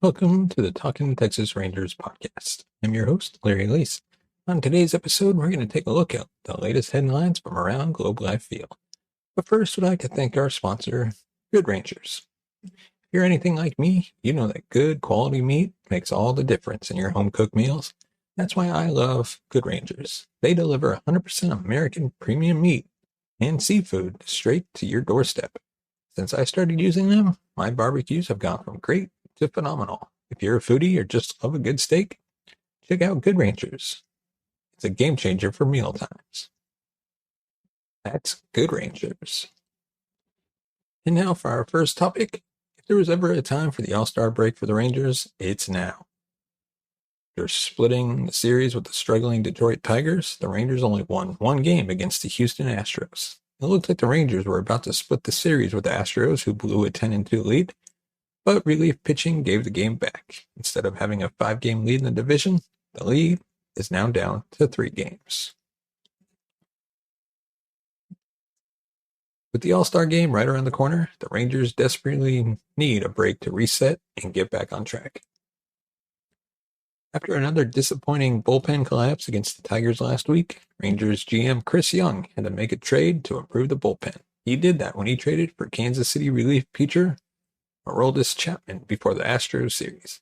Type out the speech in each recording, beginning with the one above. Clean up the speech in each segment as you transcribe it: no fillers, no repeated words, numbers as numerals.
Welcome to the Talking Texas Rangers podcast. I'm your host, Larry Leese. On today's episode, we're going to take a look at the latest headlines from around Globe Life Field. But first, we'd like to thank our sponsor, Good Rangers. If you're anything like me, you know that good quality meat makes all the difference in your home-cooked meals. That's why I love Good Rangers. They deliver 100% American premium meat and seafood straight to your doorstep. Since I started using them, my barbecues have gone from great to phenomenal. If you're a foodie or just love a good steak, check out Good Rangers. It's a game changer for meal times. That's Good Rangers. And now for our first topic. If there was ever a time for the All-Star break for the Rangers, it's now. After splitting the series with the struggling Detroit Tigers, the Rangers only won one game against the Houston Astros. It looked like the Rangers were about to split the series with the Astros, who blew a 10-2 lead, but relief pitching gave the game back. Instead of having a 5-game lead in the division, the lead is now down to 3 games. With the All-Star game right around the corner, the Rangers desperately need a break to reset and get back on track. After another disappointing bullpen collapse against the Tigers last week, Rangers GM Chris Young had to make a trade to improve the bullpen. He did that when he traded for Kansas City relief pitcher Aroldis Chapman before the Astros series.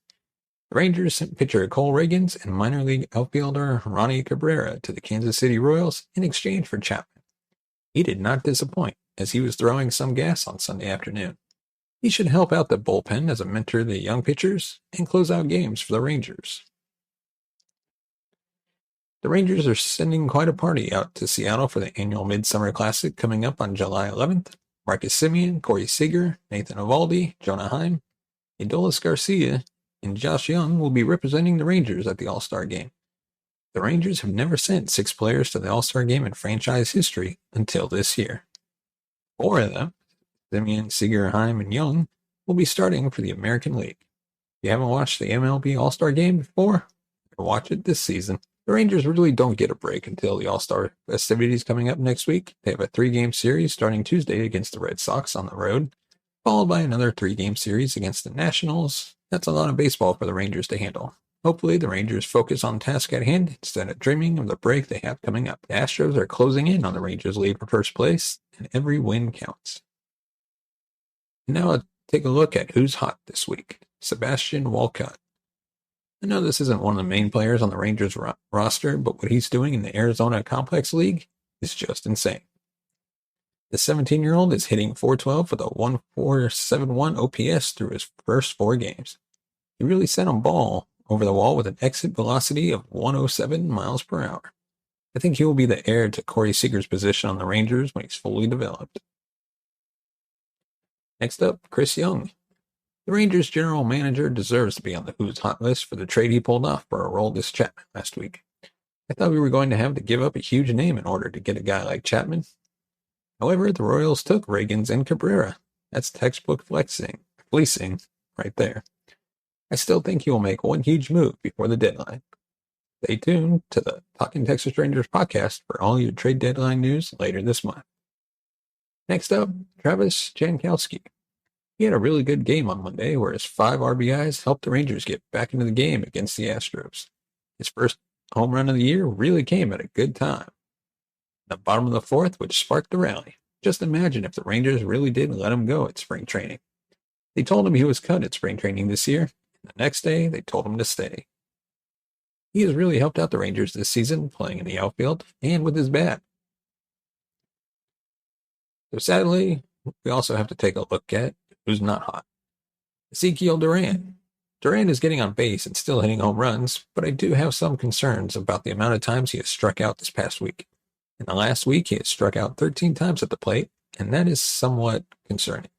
The Rangers sent pitcher Cole Ragans and minor league outfielder Roni Cabrera to the Kansas City Royals in exchange for Chapman. He did not disappoint, as he was throwing some gas on Sunday afternoon. He should help out the bullpen as a mentor to the young pitchers and close out games for the Rangers. The Rangers are sending quite a party out to Seattle for the annual Midsummer Classic coming up on July 11th. Marcus Semien, Corey Seager, Nathan Eovaldi, Jonah Heim, Adolis Garcia, and Josh Young will be representing the Rangers at the All-Star Game. The Rangers have never sent 6 players to the All-Star Game in franchise history until this year. 4 of them, Semien, Seager, Heim, and Young, will be starting for the American League. If you haven't watched the MLB All-Star Game before, watch it this season. The Rangers really don't get a break until the All-Star festivities coming up next week. They have a 3-game series starting Tuesday against the Red Sox on the road, followed by another 3-game series against the Nationals. That's a lot of baseball for the Rangers to handle. Hopefully, the Rangers focus on task at hand instead of dreaming of the break they have coming up. The Astros are closing in on the Rangers' lead for first place, and every win counts. And now let's take a look at who's hot this week. Sebastian Walcott. I know this isn't one of the main players on the Rangers roster, but what he's doing in the Arizona Complex League is just insane. The 17-year-old is hitting .412 with a 1.471 OPS through his first 4 games. He really sent a ball over the wall with an exit velocity of 107 miles per hour. I think he will be the heir to Corey Seager's position on the Rangers when he's fully developed. Next up, Chris Young. The Rangers' general manager deserves to be on the Who's Hot list for the trade he pulled off for Aroldis Chapman last week. I thought we were going to have to give up a huge name in order to get a guy like Chapman. However, the Royals took Ragans and Cabrera. That's textbook fleecing right there. I still think he will make one huge move before the deadline. Stay tuned to the Talking Texas Rangers podcast for all your trade deadline news later this month. Next up, Travis Jankowski. He had a really good game on Monday where his 5 RBIs helped the Rangers get back into the game against the Astros. His first home run of the year really came at a good time. The bottom of the 4th, which sparked the rally. Just imagine if the Rangers really did let him go at spring training. They told him he was cut at spring training this year, and the next day they told him to stay. He has really helped out the Rangers this season, playing in the outfield and with his bat. So sadly, we also have to take a look at who's not hot. Ezekiel Duran. Duran is getting on base and still hitting home runs, but I do have some concerns about the amount of times he has struck out this past week. In the last week, he has struck out 13 times at the plate, and that is somewhat concerning.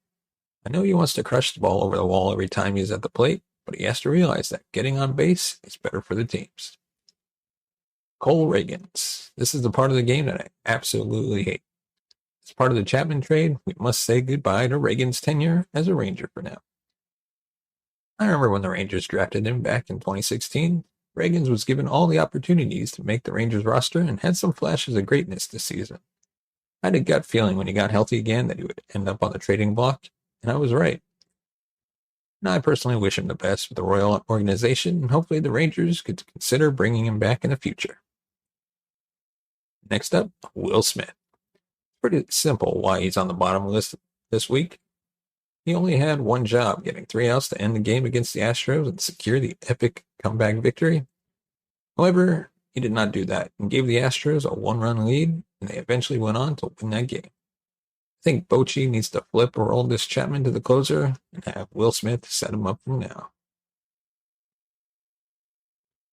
I know he wants to crush the ball over the wall every time he's at the plate, but he has to realize that getting on base is better for the teams. Cole Ragans. This is the part of the game that I absolutely hate. As part of the Chapman trade, we must say goodbye to Ragans' tenure as a Ranger for now. I remember when the Rangers drafted him back in 2016, Ragans was given all the opportunities to make the Rangers roster and had some flashes of greatness this season. I had a gut feeling when he got healthy again that he would end up on the trading block, and I was right. and I personally wish him the best with the Royal organization, and hopefully the Rangers could consider bringing him back in the future. Next up, Will Smith. Pretty simple why he's on the bottom list this week. He only had one job, getting 3 outs to end the game against the Astros and secure the epic comeback victory. However, he did not do that and gave the Astros a 1-run lead, and they eventually went on to win that game. I think Bochy needs to flip Aroldis Chapman to the closer and have Will Smith set him up from now.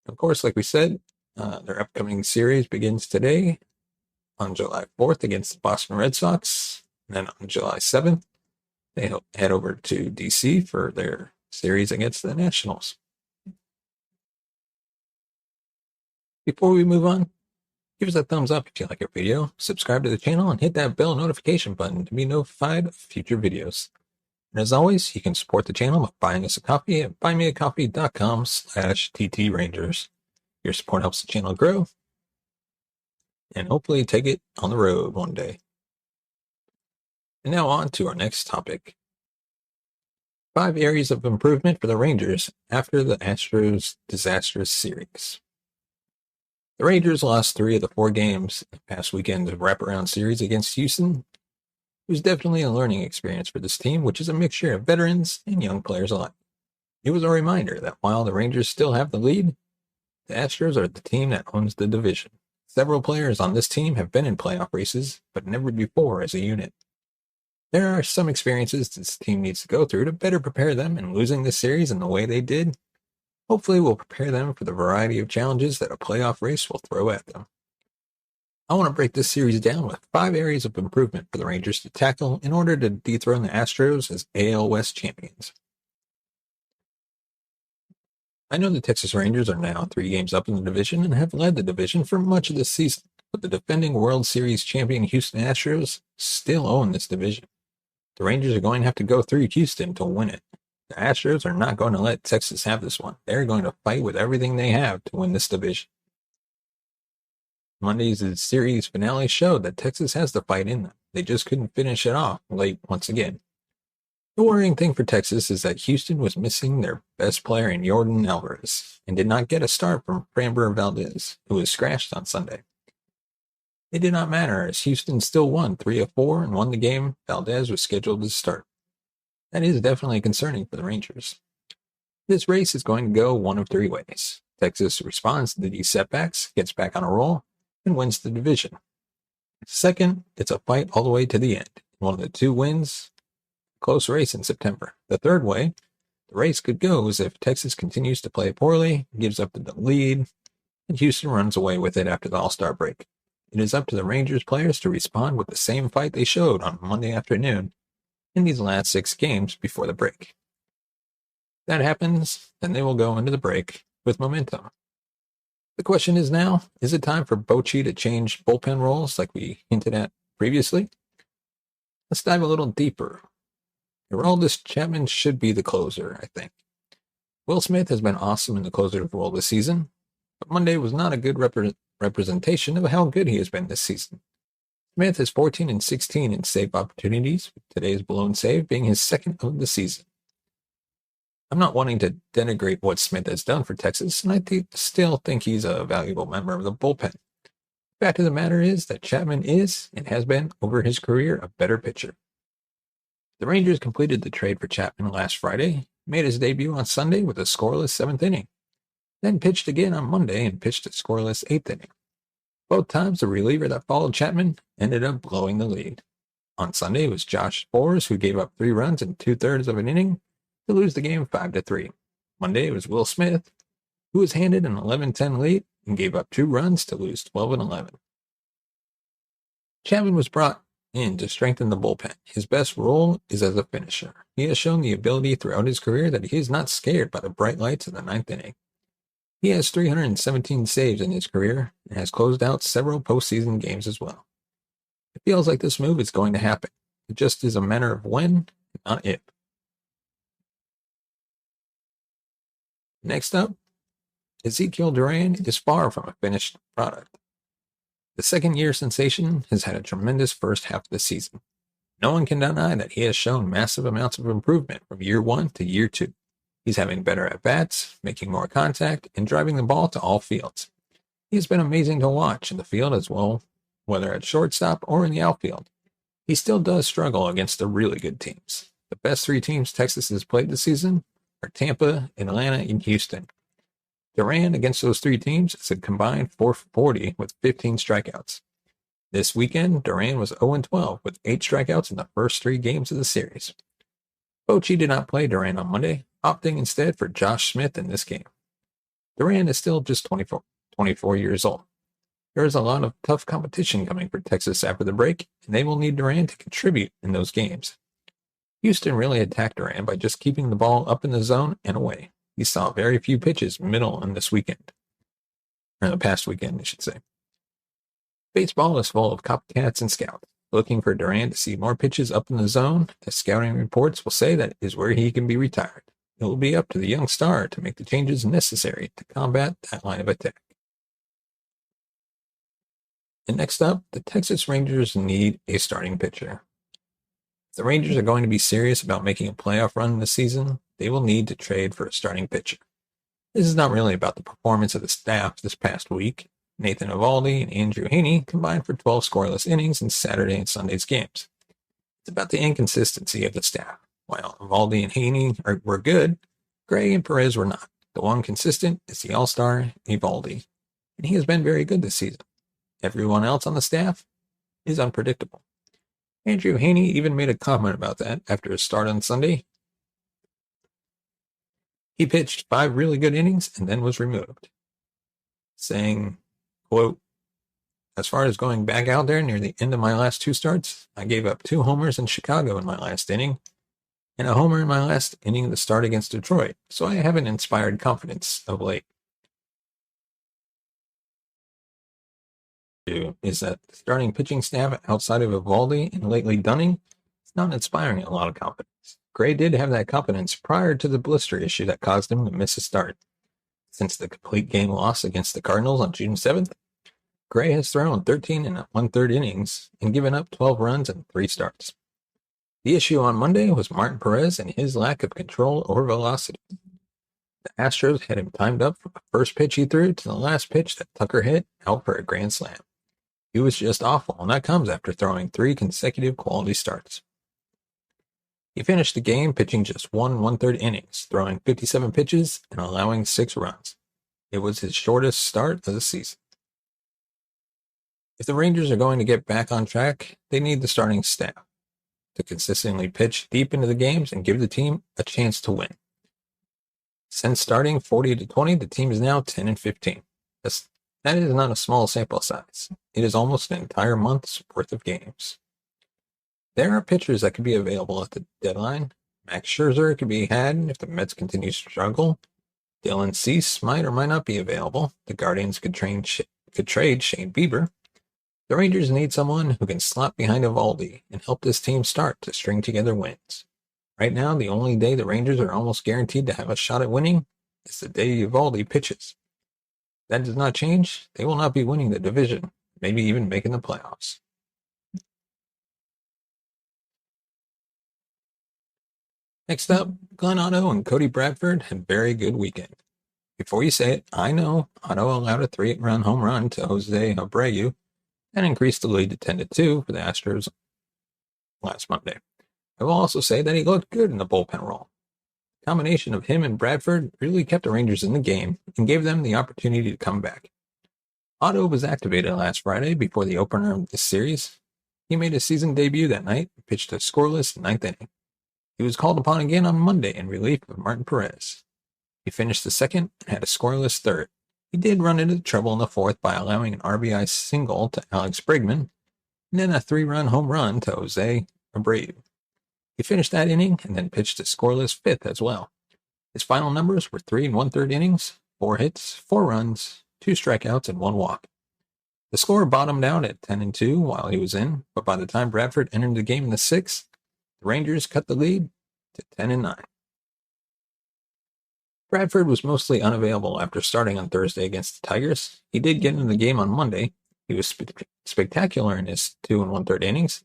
Of course, like we said, their upcoming series begins today on July 4th against the Boston Red Sox. And then on July 7th, they head over to D.C. for their series against the Nationals. Before we move on, give us a thumbs up if you like our video, subscribe to the channel, and hit that bell notification button to be notified of future videos. And as always, you can support the channel by buying us a coffee at buymeacoffee.com/TTRangers. Your support helps the channel grow and hopefully take it on the road one day. And now on to our next topic. 5 areas of improvement for the Rangers after the Astros' disastrous series. The Rangers lost 3 of the 4 games in the past weekend's wraparound series against Houston. It was definitely a learning experience for this team, which is a mixture of veterans and young players alike. It was a reminder that while the Rangers still have the lead, the Astros are the team that owns the division. Several players on this team have been in playoff races, but never before as a unit. There are some experiences this team needs to go through to better prepare them, and losing this series in the way they did hopefully will prepare them for the variety of challenges that a playoff race will throw at them. I want to break this series down with 5 areas of improvement for the Rangers to tackle in order to dethrone the Astros as AL West champions. I know the Texas Rangers are now 3 games up in the division and have led the division for much of this season, but the defending World Series champion Houston Astros still own this division. The Rangers are going to have to go through Houston to win it. The Astros are not going to let Texas have this one. They're going to fight with everything they have to win this division. Monday's series finale showed that Texas has the fight in them. They just couldn't finish it off late once again. The worrying thing for Texas is that Houston was missing their best player in Jordan Alvarez and did not get a start from Framber Valdez, who was scratched on Sunday. It did not matter, as Houston still won 3 of 4 and won the game Valdez was scheduled to start. That is definitely concerning for the Rangers. This race is going to go one of 3 ways. Texas responds to these setbacks, gets back on a roll, and wins the division. Second, it's a fight all the way to the end. One of the 2 wins, close race in September. The third way the race could go is if Texas continues to play poorly, gives up the lead, and Houston runs away with it after the All-Star break. It is up to the Rangers players to respond with the same fight they showed on Monday afternoon in these last 6 games before the break. If that happens, then they will go into the break with momentum. The question is now, is it time for Bochy to change bullpen roles like we hinted at previously? Let's dive a little deeper. Aroldis Chapman should be the closer, I think. Will Smith has been awesome in the closer's role this season, but Monday was not a good representation of how good he has been this season. Smith is 14 and 16 in save opportunities, with today's blown save being his 2nd of the season. I'm not wanting to denigrate what Smith has done for Texas, and I still think he's a valuable member of the bullpen. The fact of the matter is that Chapman is, and has been over his career, a better pitcher. The Rangers completed the trade for Chapman last Friday, made his debut on Sunday with a scoreless 7th inning, then pitched again on Monday and pitched a scoreless 8th inning. Both times, the reliever that followed Chapman ended up blowing the lead. On Sunday, it was Josh Sborz who gave up 3 runs in 2/3 of an inning to lose the game 5-3. Monday, it was Will Smith, who was handed an 11-10 lead and gave up 2 runs to lose 12-11. Chapman was brought in to strengthen the bullpen. His best role is as a finisher. He has shown the ability throughout his career that he is not scared by the bright lights of the 9th inning. He has 317 saves in his career and has closed out several postseason games as well. It feels like this move is going to happen. It just is a matter of when, not if. Next up, Ezekiel Duran is far from a finished product. The second-year sensation has had a tremendous first half of the season. No one can deny that he has shown massive amounts of improvement from year 1 to year 2. He's having better at-bats, making more contact, and driving the ball to all fields. He has been amazing to watch in the field as well, whether at shortstop or in the outfield. He still does struggle against the really good teams. The best 3 teams Texas has played this season are Tampa, Atlanta, and Houston. Duran against those 3 teams is a combined 440 with 15 strikeouts. This weekend, Duran was 0-12 with 8 strikeouts in the first 3 games of the series. Bochy did not play Duran on Monday, opting instead for Josh Smith in this game. Duran is still just 24 years old. There is a lot of tough competition coming for Texas after the break, and they will need Duran to contribute in those games. Houston really attacked Duran by just keeping the ball up in the zone and away. He saw very few pitches middle in this weekend. Or the past weekend, I should say. Baseball is full of copycats and scouts, looking for Duran to see more pitches up in the zone, as scouting reports will say that is where he can be retired. It will be up to the young star to make the changes necessary to combat that line of attack. And next up, the Texas Rangers need a starting pitcher. If the Rangers are going to be serious about making a playoff run this season, they will need to trade for a starting pitcher. This is not really about the performance of the staff this past week. Nathan Eovaldi and Andrew Heaney combined for 12 scoreless innings in Saturday and Sunday's games. It's about the inconsistency of the staff. While Eovaldi and Heaney were good, Gray and Perez were not. The one consistent is the all-star Eovaldi, and he has been very good this season. Everyone else on the staff is unpredictable. Andrew Heaney even made a comment about that after his start on Sunday. He pitched 5 really good innings and then was removed, saying, quote, "As far as going back out there near the end of my last 2 starts, I gave up 2 homers in Chicago in my last inning and a homer in my last inning of the start against Detroit, so I haven't inspired confidence of late." Is that the starting pitching staff outside of Eovaldi and lately Dunning is not inspiring a lot of confidence. Gray did have that confidence prior to the blister issue that caused him to miss a start. Since the complete game loss against the Cardinals on June 7th, Gray has thrown 13 1/3 innings and given up 12 runs in 3 starts. The issue on Monday was Martin Perez and his lack of control over velocity. The Astros had him timed up from the first pitch he threw to the last pitch that Tucker hit out for a grand slam. He was just awful, and that comes after throwing 3 consecutive quality starts. He finished the game pitching just 1 1/3 innings, throwing 57 pitches and allowing 6 runs. It was his shortest start of the season. If the Rangers are going to get back on track, they need the starting staff to consistently pitch deep into the games and give the team a chance to win. Since starting 40-20, the team is now 10-15. That is not a small sample size. It is almost an entire month's worth of games. There are pitchers that could be available at the deadline. Max Scherzer could be had if the Mets continue to struggle. Dylan Cease might or might not be available. The Guardians could trade Shane Bieber. The Rangers need someone who can slot behind Eovaldi and help this team start to string together wins. Right now, the only day the Rangers are almost guaranteed to have a shot at winning is the day Eovaldi pitches. If that does not change, they will not be winning the division, maybe even making the playoffs. Next up, Glenn Otto and Cody Bradford had a very good weekend. Before you say it, I know Otto allowed a 3-run home run to Jose Abreu and increased the lead to 10-2 for the Astros last Monday. I will also say that he looked good in the bullpen role. The combination of him and Bradford really kept the Rangers in the game and gave them the opportunity to come back. Otto was activated last Friday before the opener of this series. He made his season debut that night and pitched a scoreless 9th inning. He was called upon again on Monday in relief of Martin Perez. He finished the second and had a scoreless 3rd. He did run into trouble in the 4th by allowing an RBI single to Alex Bregman and then a 3-run home run to Jose Abreu. He finished that inning and then pitched a scoreless 5th as well. His final numbers were 3 1/3 innings, 4 hits, 4 runs, 2 strikeouts, and 1 walk. The score bottomed out at 10-2 while he was in, but by the time Bradford entered the game in the 6th, the Rangers cut the lead to 10-9. Bradford was mostly unavailable after starting on Thursday against the Tigers. He did get into the game on Monday. He was spectacular in his 2 1/3 innings.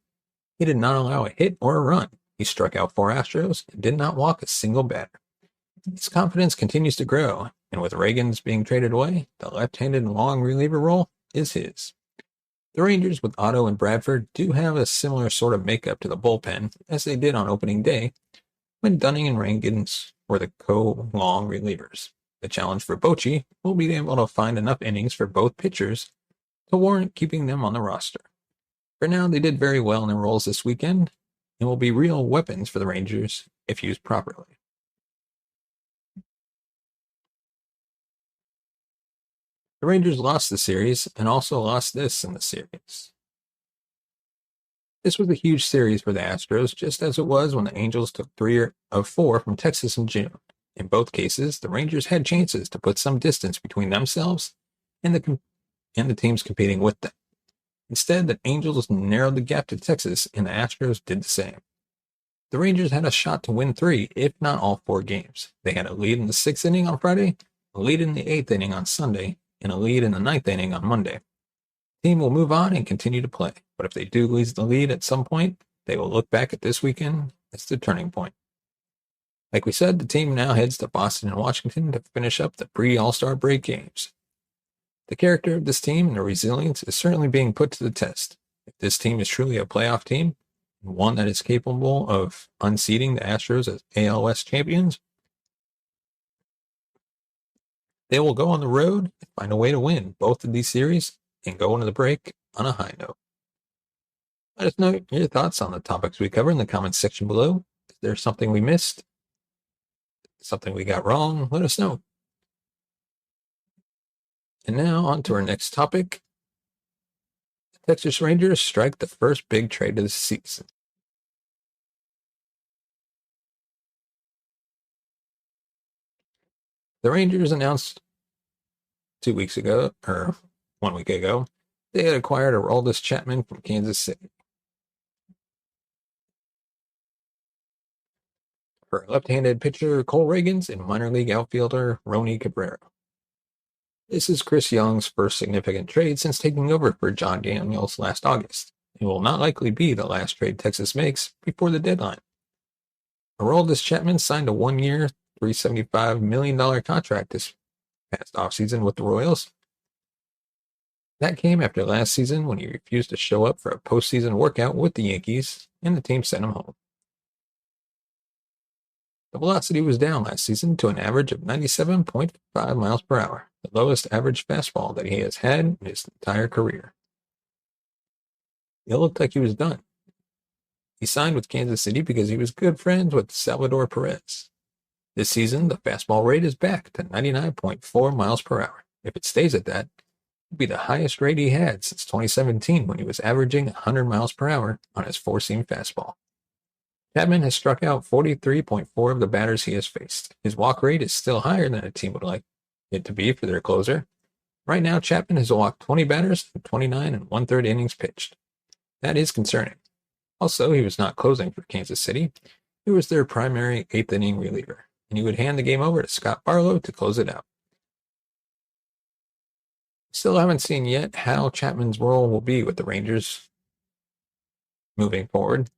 He did not allow a hit or a run. He struck out 4 Astros and did not walk a single batter. His confidence continues to grow, and with Ragans being traded away, the left-handed long reliever role is his. The Rangers with Otto and Bradford do have a similar sort of makeup to the bullpen as they did on opening day, when Dunning and Ragans were the co-long relievers. The challenge for Bochy will be able to find enough innings for both pitchers to warrant keeping them on the roster. For now, they did very well in their roles this weekend and will be real weapons for the Rangers if used properly. The Rangers lost the series and also lost this in the series. This was a huge series for the Astros, just as it was when the Angels took 3 of 4 from Texas in June. In both cases, the Rangers had chances to put some distance between themselves and the teams competing with them. Instead, the Angels narrowed the gap to Texas, and the Astros did the same. The Rangers had a shot to win 3, if not all 4 games. They had a lead in the 6th inning on Friday, a lead in the 8th inning on Sunday, and a lead in the 9th inning on Monday. The team will move on and continue to play, but if they do lose the lead at some point, they will look back at this weekend as the turning point. Like we said, the team now heads to Boston and Washington to finish up the pre-All-Star break games. The character of this team and their resilience is certainly being put to the test. If this team is truly a playoff team, and one that is capable of unseating the Astros as AL West champions, they will go on the road and find a way to win both of these series and go into the break on a high note. Let us know your thoughts on the topics we cover in the comments section below. Is there something we missed? Something we got wrong? Let us know. And now on to our next topic. The Texas Rangers strike the first big trade of the season. The Rangers announced 1 week ago, they had acquired Aroldis Chapman from Kansas City. For left-handed pitcher Cole Ragans and minor league outfielder Roni Cabrera. This is Chris Young's first significant trade since taking over for John Daniels last August. It will not likely be the last trade Texas makes before the deadline. Aroldis Chapman signed a 1-year, $375 million contract this past offseason with the Royals. That came after last season when he refused to show up for a postseason workout with the Yankees, and the team sent him home. The velocity was down last season to an average of 97.5 miles per hour, the lowest average fastball that he has had in his entire career. It looked like he was done. He signed with Kansas City because he was good friends with Salvador Perez. This season, the fastball rate is back to 99.4 miles per hour. If it stays at that, it will be the highest rate he had since 2017 when he was averaging 100 miles per hour on his 4-seam fastball. Chapman has struck out 43.4 of the batters he has faced. His walk rate is still higher than a team would like it to be for their closer. Right now, Chapman has walked 20 batters in 29 and 1/3 innings pitched. That is concerning. Also, he was not closing for Kansas City. He was their primary 8th inning reliever, and he would hand the game over to Scott Barlow to close it out. Still haven't seen yet how Chapman's role will be with the Rangers moving forward.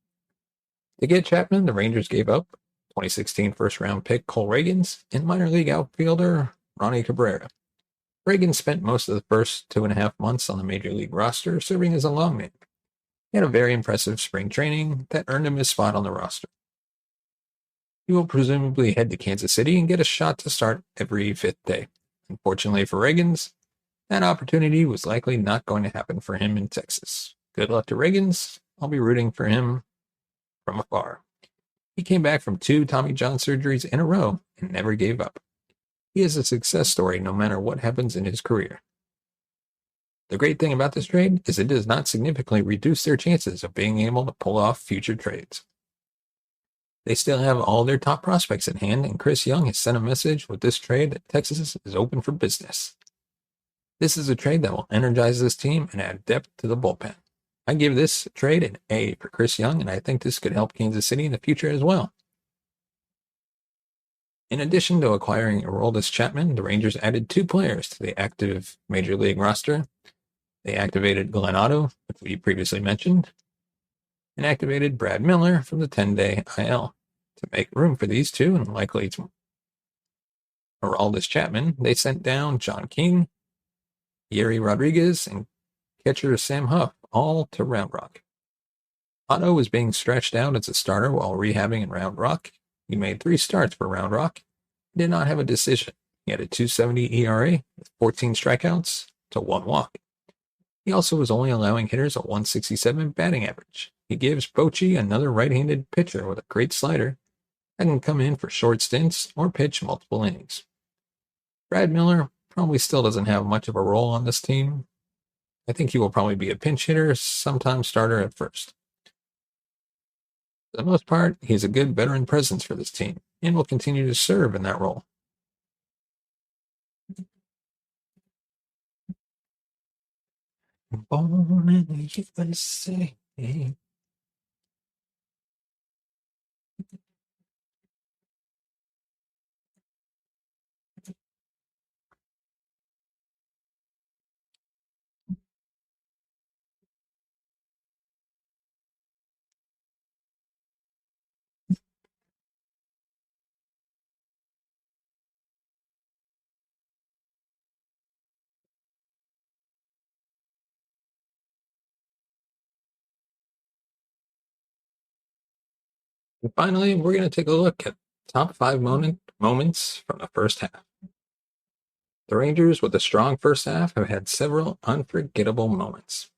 To get Chapman, the Rangers gave up 2016 first-round pick Cole Ragans and minor league outfielder Roni Cabrera. Ragans spent most of the first 2.5 months on the major league roster serving as a longman. He had a very impressive spring training that earned him his spot on the roster. He will presumably head to Kansas City and get a shot to start every 5th day. Unfortunately for Ragans, that opportunity was likely not going to happen for him in Texas. Good luck to Ragans. I'll be rooting for him from afar. He came back from 2 Tommy John surgeries in a row and never gave up. He is a success story no matter what happens in his career. The great thing about this trade is it does not significantly reduce their chances of being able to pull off future trades. They still have all their top prospects at hand, and Chris Young has sent a message with this trade that Texas is open for business. This is a trade that will energize this team and add depth to the bullpen. I give this trade an A for Chris Young, and I think this could help Kansas City in the future as well. In addition to acquiring Aroldis Chapman, the Rangers added 2 players to the active Major League roster. They activated Glenn Otto, which we previously mentioned, and activated Brad Miller from the 10-day IL. To make room for these two, and likely to Aroldis Chapman, they sent down John King, Yuri Rodriguez, and catcher Sam Huff, all to Round Rock. Otto was being stretched out as a starter while rehabbing in Round Rock. He made 3 starts for Round Rock. He did not have a decision. He had a 2.70 ERA with 14 strikeouts to 1 walk. He also was only allowing hitters a 167 batting average. He gives Bochy another right-handed pitcher with a great slider that can come in for short stints or pitch multiple innings. Brad Miller probably still doesn't have much of a role on this team. I think he will probably be a pinch hitter, sometimes starter at first. For the most part, he's a good veteran presence for this team and will continue to serve in that role. Born in the USA. And finally, we're going to take a look at top 5 moments from the first half. The Rangers, with a strong first half, have had several unforgettable moments.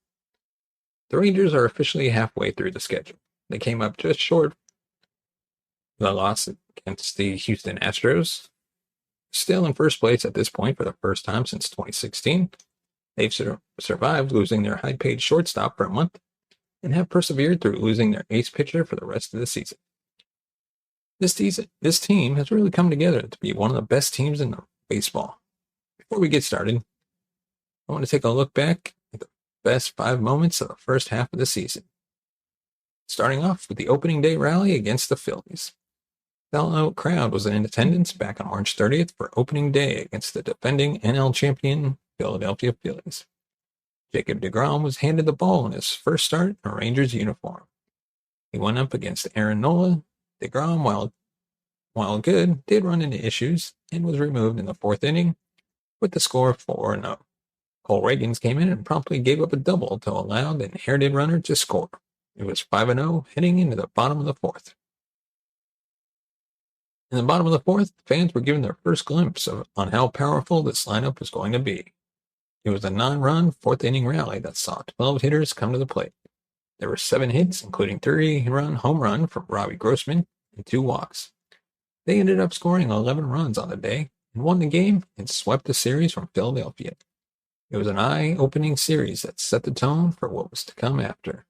The Rangers are officially halfway through the schedule. They came up just short of the loss against the Houston Astros. Still in first place at this point for the first time since 2016. They've survived losing their high-paid shortstop for a month and have persevered through losing their ace pitcher for the rest of the season. This team has really come together to be one of the best teams in baseball. Before we get started, I want to take a look back at the best 5 moments of the first half of the season. Starting off with the opening day rally against the Phillies. The sellout crowd was in attendance back on March 30th for opening day against the defending NL champion Philadelphia Phillies. Jacob deGrom was handed the ball in his first start in a Rangers uniform. He went up against Aaron Nola. deGrom, while good, did run into issues and was removed in the 4th inning with the score 4-0. Cole Ragans came in and promptly gave up a double to allow the inherited runner to score. It was 5-0 heading into the bottom of the 4th. In the bottom of the 4th, fans were given their first glimpse on how powerful this lineup was going to be. It was a 9-run 4th inning rally that saw 12 hitters come to the plate. There were 7 hits, including 3-run home run from Robbie Grossman and 2 walks. They ended up scoring 11 runs on the day and won the game and swept the series from Philadelphia. It was an eye-opening series that set the tone for what was to come after.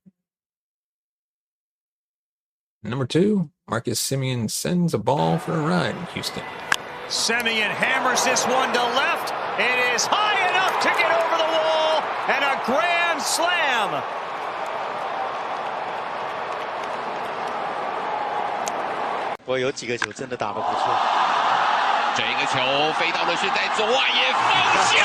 Number 2, Marcus Semien sends a ball for a ride in Houston. Semien hammers this one to left. It is high enough to get over the wall, and a grand slam. 我有几个球真的打得不错。这个球飞到了是在左外野方向。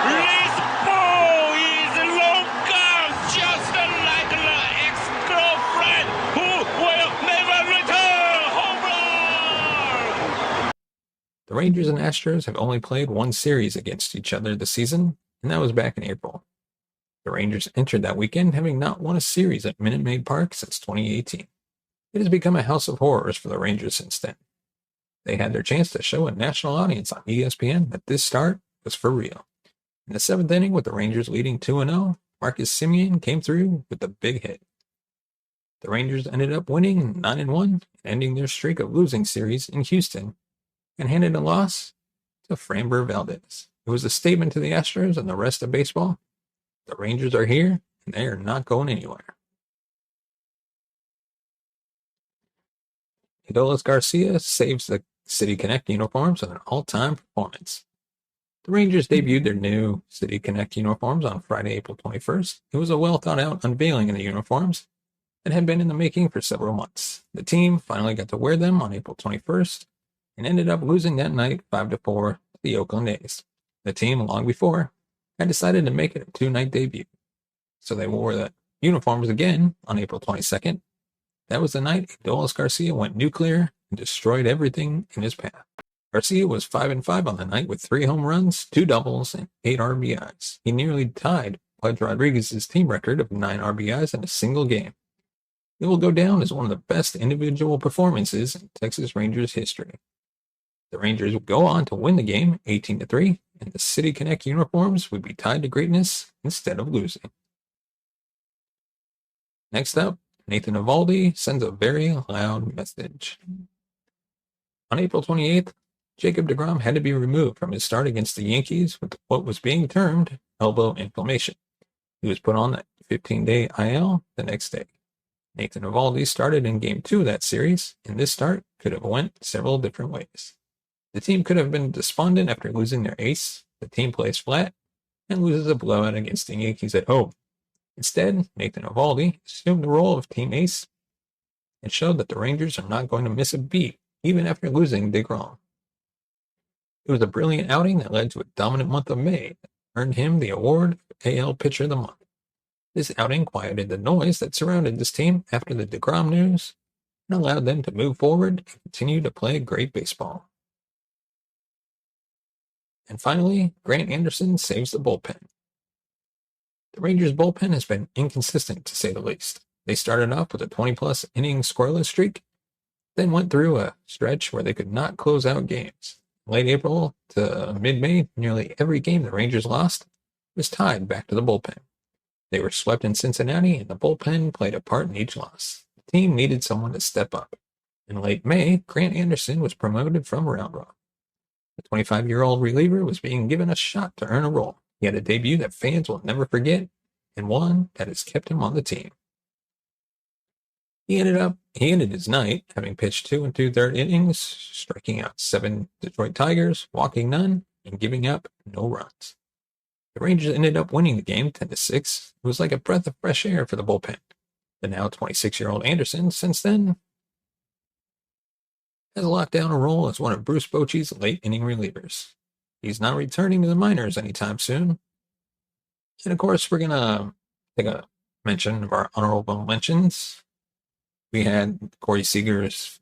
This ball is long gone, just like the ex-girlfriend who will never return. Home run! The Rangers and Astros have only played 1 series against each other this season, and that was back in April. The Rangers entered that weekend having not won a series at Minute Maid Park since 2018. It has become a house of horrors for the Rangers since then. They had their chance to show a national audience on ESPN that this start was for real. In the 7th inning, with the Rangers leading 2-0, Marcus Semien came through with the big hit. The Rangers ended up winning 9-1 and ending their streak of losing series in Houston and handed a loss to Framber Valdez. It was a statement to the Astros and the rest of baseball. The Rangers are here, and they are not going anywhere. Aroldis Garcia saves the City Connect uniforms with an all-time performance. The Rangers debuted their new City Connect uniforms on Friday, April 21st. It was a well-thought-out unveiling of the uniforms that had been in the making for several months. The team finally got to wear them on April 21st and ended up losing that night 5-4 to the Oakland A's. The team, long before, had decided to make it a 2-night debut. So they wore the uniforms again on April 22nd. That was the night Aroldis Garcia went nuclear and destroyed everything in his path. Garcia was 5-5 on the night with 3 home runs, 2 doubles, and 8 RBIs. He nearly tied Pudge Rodriguez's team record of 9 RBIs in a single game. It will go down as one of the best individual performances in Texas Rangers history. The Rangers would go on to win the game 18-3, and the City Connect uniforms would be tied to greatness instead of losing. Next up, Nathan Eovaldi sends a very loud message. On April 28th, Jacob deGrom had to be removed from his start against the Yankees with what was being termed elbow inflammation. He was put on that 15-day IL the next day. Nathan Eovaldi started in Game 2 of that series, and this start could have went several different ways. The team could have been despondent after losing their ace. The team plays flat and loses a blowout against the Yankees at home. Instead, Nathan Eovaldi assumed the role of team ace and showed that the Rangers are not going to miss a beat, even after losing deGrom. It was a brilliant outing that led to a dominant month of May that earned him the award of AL Pitcher of the Month. This outing quieted the noise that surrounded this team after the deGrom news and allowed them to move forward and continue to play great baseball. And finally, Grant Anderson saves the bullpen. The Rangers' bullpen has been inconsistent, to say the least. They started off with a 20-plus inning scoreless streak, then went through a stretch where they could not close out games. Late April to mid-May, nearly every game the Rangers lost was tied back to the bullpen. They were swept in Cincinnati, and the bullpen played a part in each loss. The team needed someone to step up. In late May, Grant Anderson was promoted from round rock. The 25-year-old reliever was being given a shot to earn a role. He had a debut that fans will never forget, and one that has kept him on the team. He ended his night having pitched 2 2/3 innings, striking out 7 Detroit Tigers, walking none, and giving up no runs. The Rangers ended up winning the game 10-6. It was like a breath of fresh air for the bullpen. The now 26-year-old Anderson, since then, has locked down a role as one of Bruce Bochy's late inning relievers. He's not returning to the minors anytime soon. And of course, we're going to take a mention of our honorable mentions. We had Corey Seager's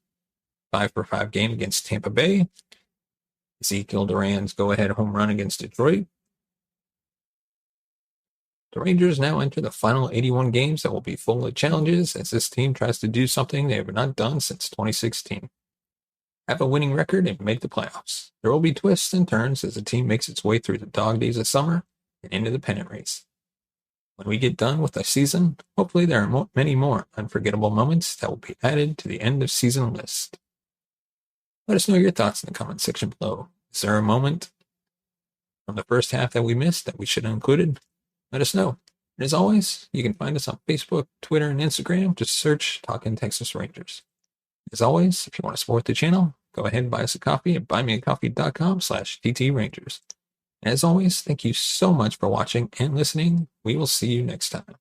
5-for-5 game against Tampa Bay. Ezekiel Duran's go-ahead home run against Detroit. The Rangers now enter the final 81 games that will be full of challenges as this team tries to do something they have not done since 2016. Have a winning record and make the playoffs. There will be twists and turns as the team makes its way through the dog days of summer and into the pennant race. When we get done with the season, hopefully there are many more unforgettable moments that will be added to the end of season list. Let us know your thoughts in the comment section below. Is there a moment from the first half that we missed that we should have included? Let us know. And as always, you can find us on Facebook, Twitter, and Instagram. Just search Talkin' Texas Rangers. As always, if you want to support the channel, go ahead and buy us a coffee at buymeacoffee.com/TTRangers. As always, thank you so much for watching and listening. We will see you next time.